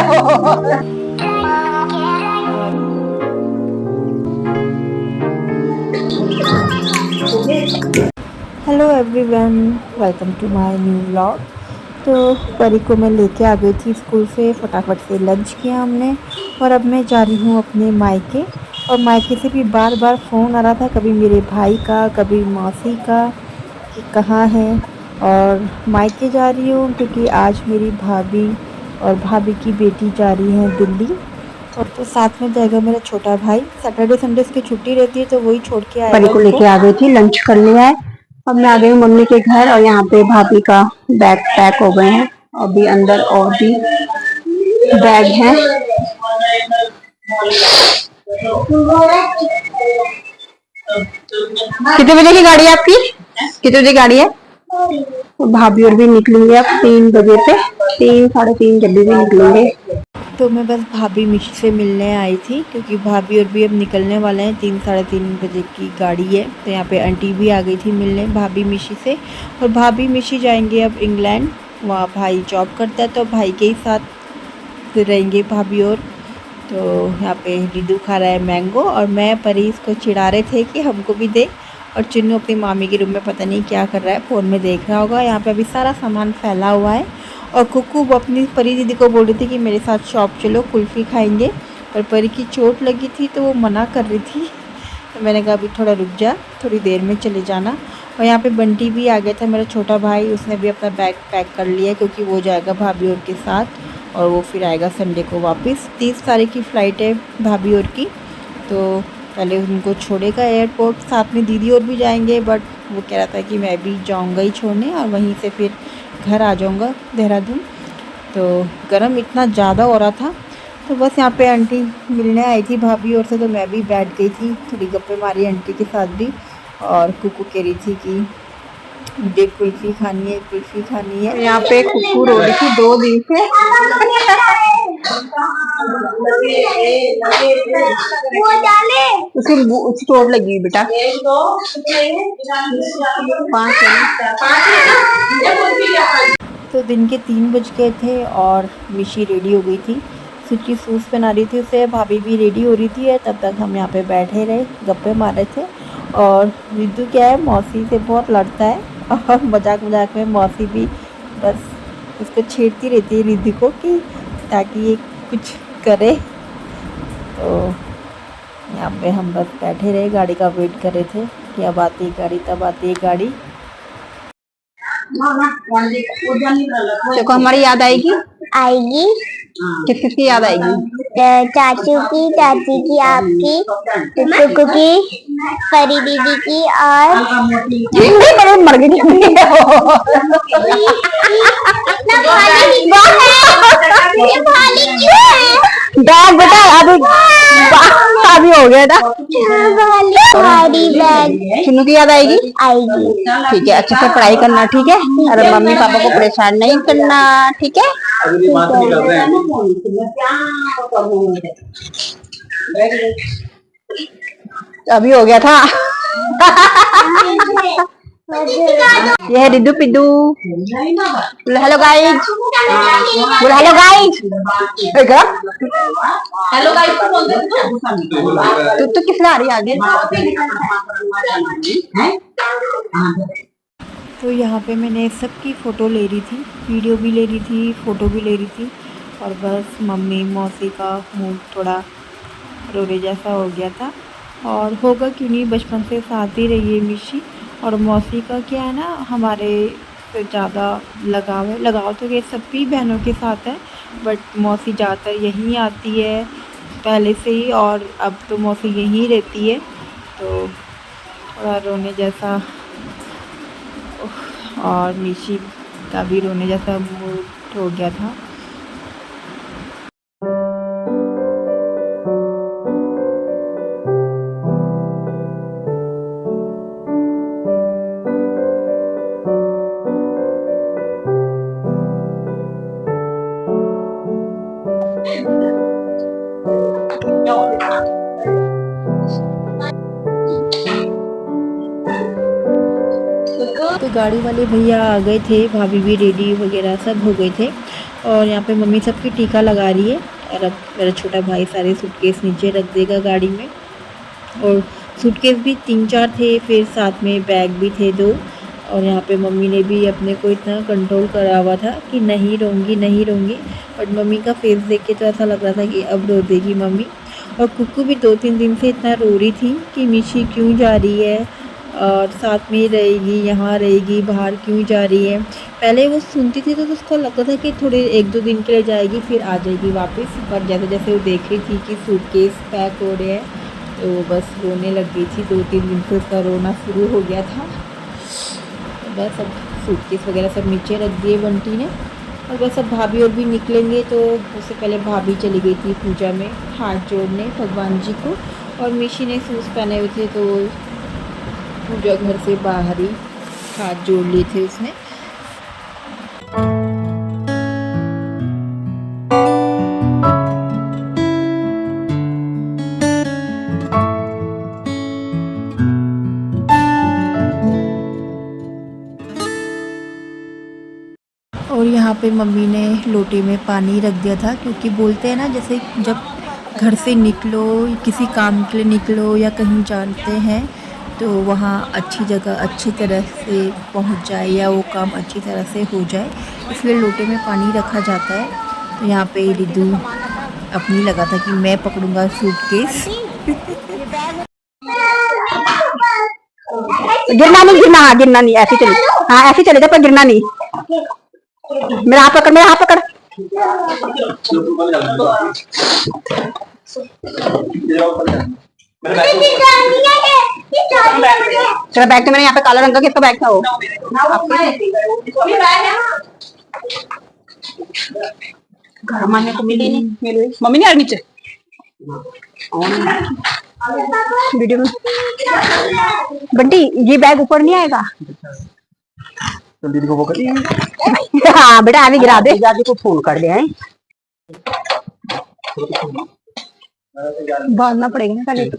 Hello everyone, welcome to my new vlog. तो परी को मैं लेके आ गई थी स्कूल से, फटाफट से लंच किया हमने और अब मैं जा रही हूँ अपने मायके। और मायके से भी बार बार फ़ोन आ रहा था, कभी मेरे भाई का, कभी मौसी का, कि कहाँ है। और मायके जा रही हूँ क्योंकि आज मेरी भाभी और भाभी की बेटी जा रही है दिल्ली। और तो साथ में जाएगा मेरा छोटा भाई। सैटरडे संडे की छुट्टी रहती है तो वही छोड़ के आएगा। परी को लेके आ गई थी, लंच कर लिया है। अब मैं आ गई हूँ मम्मी के घर और यहाँ पे भाभी का बैग पैक हो गए हैं। अभी अंदर और भी बैग हैं। कितने बजे की गाड़ी है आपकी? कितने बजे गाड़ी है? तो भाभी और भी निकलेंगे अब 3 बजे पे, 3 साढ़े 3 जब भी निकलेंगे। तो मैं बस भाभी मिशी से मिलने आई थी क्योंकि भाभी और भी अब निकलने वाले हैं। 3 साढ़े 3 बजे की गाड़ी है। तो यहाँ पे आंटी भी आ गई थी मिलने भाभी मिशी से। और भाभी मिशी जाएंगे अब इंग्लैंड, वहाँ भाई जॉब करता है तो भाई के ही साथ रहेंगे भाभी। और तो यहाँ पे रिदू खा रहा है मैंगो और मैं परी इसको चिढ़ा रहे थे कि हमको भी दे। और चिन्नू अपनी मामी के रूम में पता नहीं क्या कर रहा है, फ़ोन में देख रहा होगा। यहाँ पे अभी सारा सामान फैला हुआ है। और कुकू अपनी परी दीदी को बोल रही थी कि मेरे साथ शॉप चलो, कुल्फ़ी खाएंगे। पर परी की चोट लगी थी तो वो मना कर रही थी। तो मैंने कहा अभी थोड़ा रुक जा, थोड़ी देर में चले जाना। और यहाँ पे बंटी भी आ गया था, मेरा छोटा भाई। उसने भी अपना बैग पैक कर लिया क्योंकि वो जाएगा भाभी और के साथ और वो फिर आएगा संडे को वापस। 30 तारीख की फ़्लाइट है भाभी और की। तो पहले उनको छोड़ेगा एयरपोर्ट, साथ में दीदी और भी जाएंगे। बट वो कह रहा था कि मैं भी जाऊंगा ही छोड़ने और वहीं से फिर घर आ जाऊंगा देहरादून। तो गर्म इतना ज़्यादा हो रहा था तो बस यहाँ पे आंटी मिलने आई थी भाभी और से, तो मैं भी बैठ गई थी, थोड़ी गप्पे मारी आंटी के साथ भी। और कुकू कह रही थी कि मुझे कुल्फ़ी खानी है, कुल्फ़ी खानी है। यहाँ पे कुकू रो रही थी 2 दिन से। उसकी चोट लगी बेटा। 5 तो दिन के 3 बज गए थे और मिशी रेडी हो गई थी, सूची सूस पहना रही थी उसे, भाभी भी रेडी हो रही थी। तब तक हम यहाँ पे बैठे रहे, गप्पे मार रहे थे। और रिद्धू क्या है, मौसी से बहुत लड़ता है और मजाक मजाक में मौसी भी बस उसको छेड़ती रहती है रिद्धू को कि ताकि ये कुछ करे। तो यहाँ पे हम बस बैठे रहे, गाड़ी का वेट कर रहे थे कि अब आती है गाड़ी, तब आती है गाड़ी। देखो हमारी याद आएगी आएगी। किस किस की याद आएगी? चाचू की, चाची की, आपकी, टुकु की, परी दीदी की और मर गई बैग बेटा अभी हो गया था। चिन्नू की याद आएगी? आएगी। ठीक है, अच्छे से पढ़ाई करना, ठीक है? और मम्मी पापा को परेशान नहीं करना, ठीक है? अभी हो गया था। ये है Riddhu Piddhu. Hello guys, hello guys, hello guys. तू किस लिए आ रही है आगे? तो यहाँ पे मैंने सबकी फ़ोटो ले रही थी, वीडियो भी ले रही थी, फ़ोटो भी ले रही थी। और बस मम्मी मौसी का मूड थोड़ा रोने जैसा हो गया था। और होगा क्यों नहीं, बचपन से साथ ही रही है मिशी। और मौसी का क्या है ना, हमारे से ज़्यादा लगाव है। लगाव तो ये सभी बहनों के साथ है, बट मौसी ज़्यादातर यहीं आती है पहले से ही, और अब तो मौसी यहीं रहती है। तो थोड़ा रोने जैसा, और मिशी का भी रोने जैसा मूड हो गया था। तो गाड़ी वाले भैया आ गए थे, भाभी भी रेडी वगैरह सब हो गए थे। और यहाँ पे मम्मी सबकी टीका लगा रही है। और अब मेरा छोटा भाई सारे सूटकेस नीचे रख देगा गाड़ी में। और सूटकेस भी 3-4 थे, फिर साथ में बैग भी थे 2। और यहाँ पे मम्मी ने भी अपने को इतना कंट्रोल करा हुआ था कि नहीं रोऊंगी नहीं रोऊंगी। बट मम्मी का फेस देख के तो ऐसा लग रहा था कि अब रो देगी मम्मी। और कुक्कू भी 2-3 दिन से इतना रो रही थी कि मिशी क्यों जा रही है और साथ में रहेगी, यहाँ रहेगी, बाहर क्यों जा रही है। पहले वो सुनती थी तो उसको लगता था कि थोड़े 1-2 दिन के लिए जाएगी फिर आ जाएगी वापस। पर जैसे जैसे वो देख रही थी कि सूटकेस पैक हो रहे हैं तो वो बस रोने लग गई थी। 2-3 दिन से उसका रोना शुरू हो गया था। तो बस अब सूटकेस वगैरह सब नीचे रख दिए बंटी ने। और बस अब भाभी और भी निकलेंगे तो उससे पहले भाभी चली गई थी पूजा में हाथ जोड़ने भगवान जी को। और मिशी ने शूज़ पहने हुए थे तो पूजा घर से बाहर ही हाथ जोड़ लिए थे उसने। और यहाँ पे मम्मी ने लोटे में पानी रख दिया था क्योंकि बोलते हैं ना जैसे जब घर से निकलो किसी काम के लिए निकलो या कहीं जानते हैं तो वहाँ अच्छी जगह अच्छी तरह से पहुँच जाए या वो काम अच्छी तरह से हो जाए, इसलिए लोटे में पानी रखा जाता है। तो यहाँ पे रिद्धू अपनी लगा था कि मैं पकड़ूंगा सूटकेस। गिरना नहीं, गिरना, हाँ गिरना नहीं, ऐसे चले, हाँ ऐसे चले जा पर गिरना नहीं। मेरा हाथ पकड़, मेरा हाथ पकड़। चलो बैग तो मैंने यहाँ पे काला रंग का किसका बैग था वो? घर मारने को मिली नहीं, मम्मी नहीं आ रही नीचे वीडियो में। बंटी ये बैग ऊपर नहीं आएगा तो दीदी को वो कर हाँ बेटा अभी गिरा दे, दादी को फोन कर दे। बांधना पड़ेगा ना कल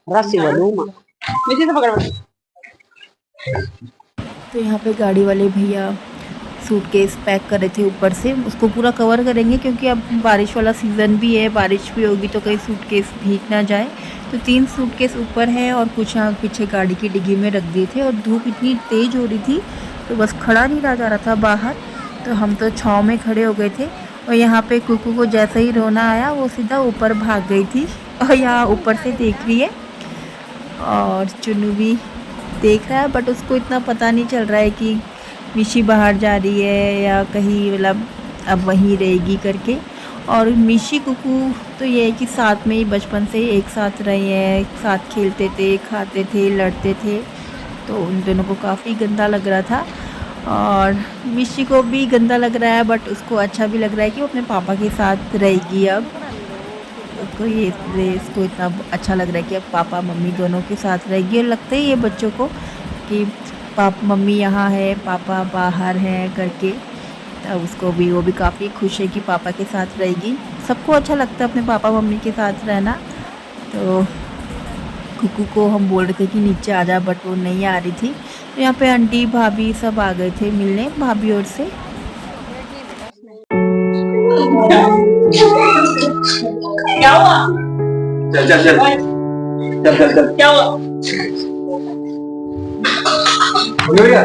रस्सी वालूमा नीचे से पकड़। तो यहाँ पे गाड़ी वाले भैया सूटकेस पैक कर रहे थे ऊपर से, उसको पूरा कवर करेंगे क्योंकि अब बारिश वाला सीज़न भी है, बारिश भी होगी तो कहीं सूटकेस भीग ना जाए। तो 3 सूटकेस ऊपर है और कुछ यहाँ पीछे गाड़ी की डिग्गी में रख दिए थे। और धूप इतनी तेज़ हो रही थी तो बस खड़ा नहीं रहा जा रहा था बाहर, तो हम तो छाँव में खड़े हो गए थे। और यहाँ पे कुकू को जैसे ही रोना आया वो सीधा ऊपर भाग गई थी और यहाँ ऊपर से देख रही है। और चुन्नू भी देख रहा है बट उसको इतना पता नहीं चल रहा है कि मिशी बाहर जा रही है या कहीं मतलब अब वहीं रहेगी करके। और मिशी कुकू तो ये है कि साथ में ही बचपन से ही एक साथ रहे हैं, एक साथ खेलते थे, खाते थे, लड़ते थे, तो उन दोनों को काफ़ी गंदा लग रहा था। और मिशी को भी गंदा लग रहा है बट उसको अच्छा भी लग रहा है कि वो अपने पापा के साथ रहेगी। अब उसको इसको इतना अच्छा लग रहा है कि अब पापा मम्मी दोनों के साथ रहेगी। और लगता है ये बच्चों को कि मम्मी यहाँ है पापा बाहर हैं करके, तब उसको भी वो भी काफ़ी खुश है कि पापा के साथ रहेगी। सबको अच्छा लगता है अपने पापा मम्मी के साथ रहना। तो कुकू को हम बोल रहे थे कि नीचे आ जा बट वो नहीं आ रही थी। तो यहाँ पे आंटी भाभी सब आ गए थे मिलने भाभी और से। क्या हुआ? चल चल चल चल चल चल क्या हुआ? हो गया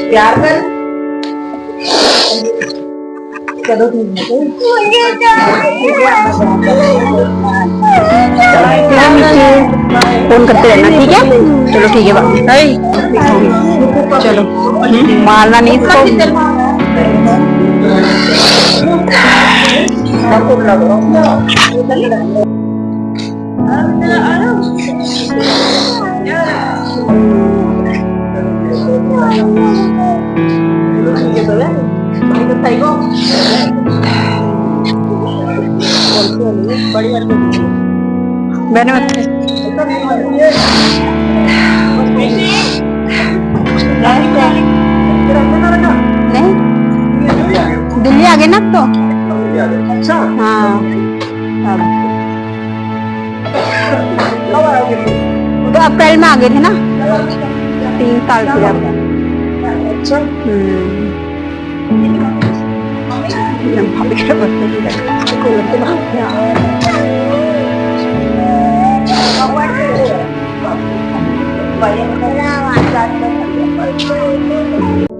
प्यार कर चलो फोन करते रहना, ठीक है? चलो ठीक है बाय। चलो मारना नहीं इसको। मैंने नहीं दिल्ली आ गए ना अब तो। हाँ तो अप्रैल में आ गए थे ना, 3 साल से अब। Wow.